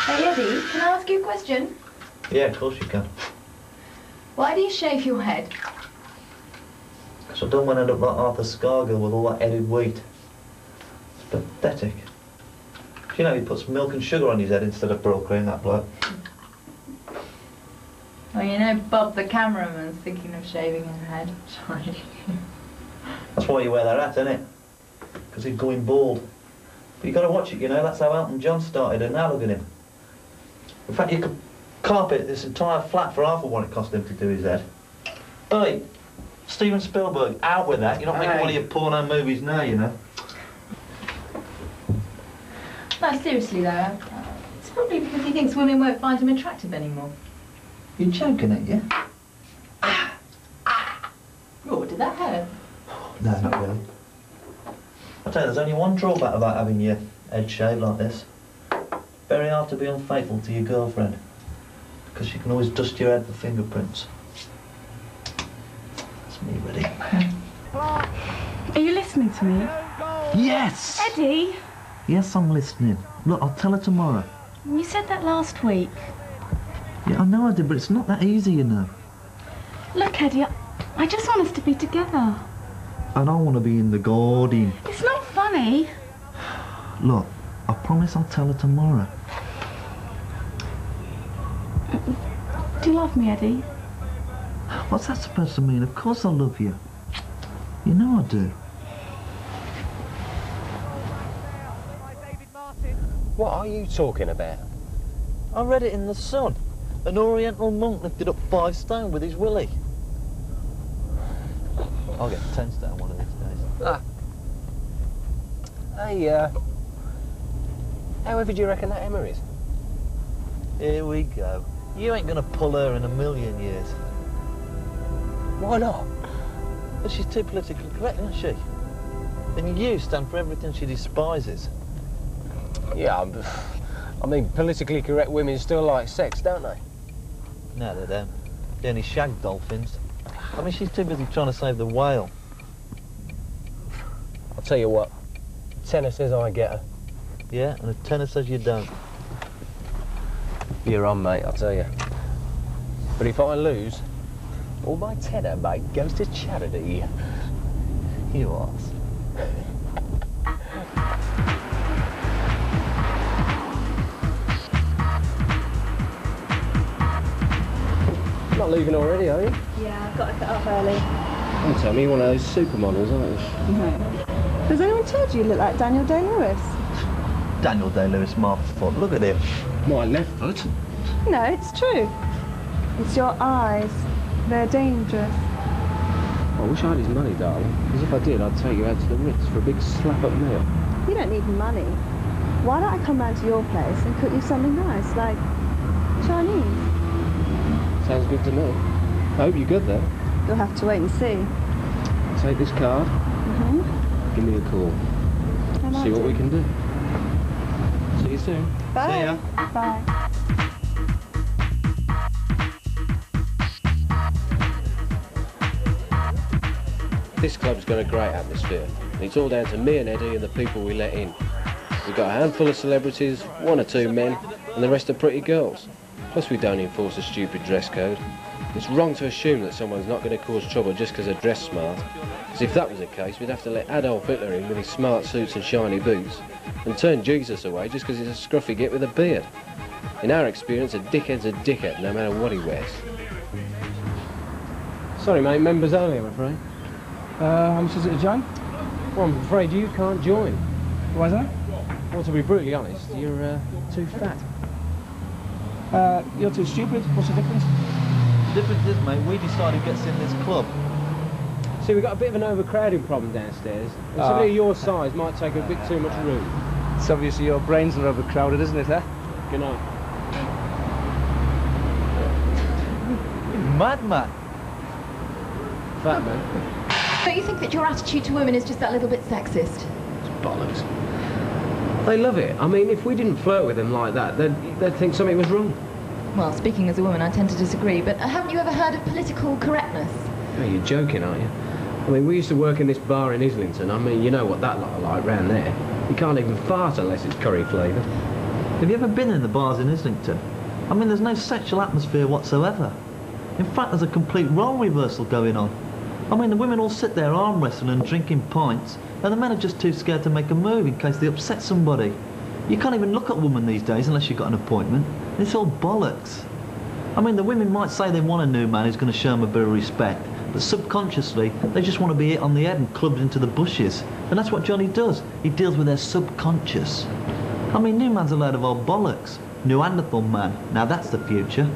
Hey Eddie, can I ask you a question? Yeah, of course you can. Why do you shave your head? Because I don't want to end up like Arthur Scargill with all that headed wheat. It's pathetic. You know, he puts milk and sugar on his head instead of pearl cream, that bloke. Well, you know Bob the cameraman's thinking of shaving his head. Sorry. That's why you wear that hat, isn't it? Because he's going bald. But you got to watch it, you know, that's how Elton John started, and now look at him. In fact, you could carpet this entire flat for half of what it cost him to do his head. Oi, Steven Spielberg, out with that. You're not making one of your porno movies now, you know. No, seriously though, it's probably because he thinks women won't find him attractive anymore. You're joking, ain't you? Oh, did that hurt? No, not really. I tell you, there's only one drawback about having your head shaved like this. Very hard to be unfaithful to your girlfriend. Because you can always dust your head for fingerprints. That's me ready. Are you listening to me? Yes! Eddie! Yes, I'm listening. Look, I'll tell her tomorrow. You said that last week. Yeah, I know I did, but it's not that easy, you know. Look, Eddie, I just want us to be together. And I want to be in the garden. It's not funny. Look, I promise I'll tell her tomorrow. Do you love me, Eddie? What's that supposed to mean? Of course I love you. You know I do. What are you talking about? I read it in The Sun. An Oriental monk lifted up 5 stone with his willy. I'll get 10 stone one of these days. Ah. Hey, however do you reckon that Emma is? Here we go. You ain't gonna pull her in a million years. Why not? But she's too politically correct, isn't she? And you stand for everything she despises. Yeah, I mean, politically correct women still like sex, don't they? No, they don't. They only shag dolphins. I mean, she's too busy trying to save the whale. I'll tell you what, tenner says I get her. Yeah, and a tenner says you don't. You're on, mate, I'll tell you. But if I lose, all my tenner, mate, goes to charity. You arse. Not leaving already, are you? Yeah, I've got to get up early. Don't tell me you're one of those supermodels, aren't you? No. Has anyone told you you look like Daniel Day-Lewis? Daniel Day-Lewis, my foot. Look at him. My left foot? No, it's true. It's your eyes. They're dangerous. I wish I had his money, darling. Because if I did, I'd take you out to the Ritz for a big slap-up meal. You don't need money. Why don't I come round to your place and cook you something nice, like Chinese? Sounds good to me. I hope you're good there. You'll have to wait and see. Take this card. Give me a call. See what we can do. See you soon. Bye. See ya. Bye. This club's got a great atmosphere. And it's all down to me and Eddie and the people we let in. We've got a handful of celebrities, 1 or 2 men, and the rest are pretty girls. Plus we don't enforce a stupid dress code. It's wrong to assume that someone's not going to cause trouble just because they're dressed smart. Because if that was the case, we'd have to let Adolf Hitler in with his smart suits and shiny boots, and turn Jesus away just because he's a scruffy git with a beard. In our experience, a dickhead's a dickhead, no matter what he wears. Sorry, mate, members only, I'm afraid. How much is it to join? Well, I'm afraid you can't join. Why is that? Well, to be brutally honest, you're too fat. You're too stupid. What's the difference? The difference is, mate, we decided who gets in this club. See, we've got a bit of an overcrowding problem downstairs. And somebody of your size might take a bit too much room. It's obviously your brains are overcrowded, isn't it, huh? Good night. Madman. Fat man. Don't you think that your attitude to women is just that little bit sexist? It's bollocks. They love it. I mean, if we didn't flirt with them like that, they'd think something was wrong. Well, speaking as a woman, I tend to disagree, but haven't you ever heard of political correctness? Oh, you're joking, aren't you? I mean, we used to work in this bar in Islington. I mean, you know what that lot are like round there. You can't even fart unless it's curry flavoured. Have you ever been in the bars in Islington? I mean, there's no sexual atmosphere whatsoever. In fact, there's a complete role reversal going on. I mean, the women all sit there arm wrestling and drinking pints, and the men are just too scared to make a move in case they upset somebody. You can't even look at a woman these days unless you've got an appointment. It's all bollocks. I mean, the women might say they want a new man who's going to show them a bit of respect, but subconsciously, they just want to be hit on the head and clubbed into the bushes. And that's what Johnny does. He deals with their subconscious. I mean, new man's a load of old bollocks. Neanderthal man. Now that's the future.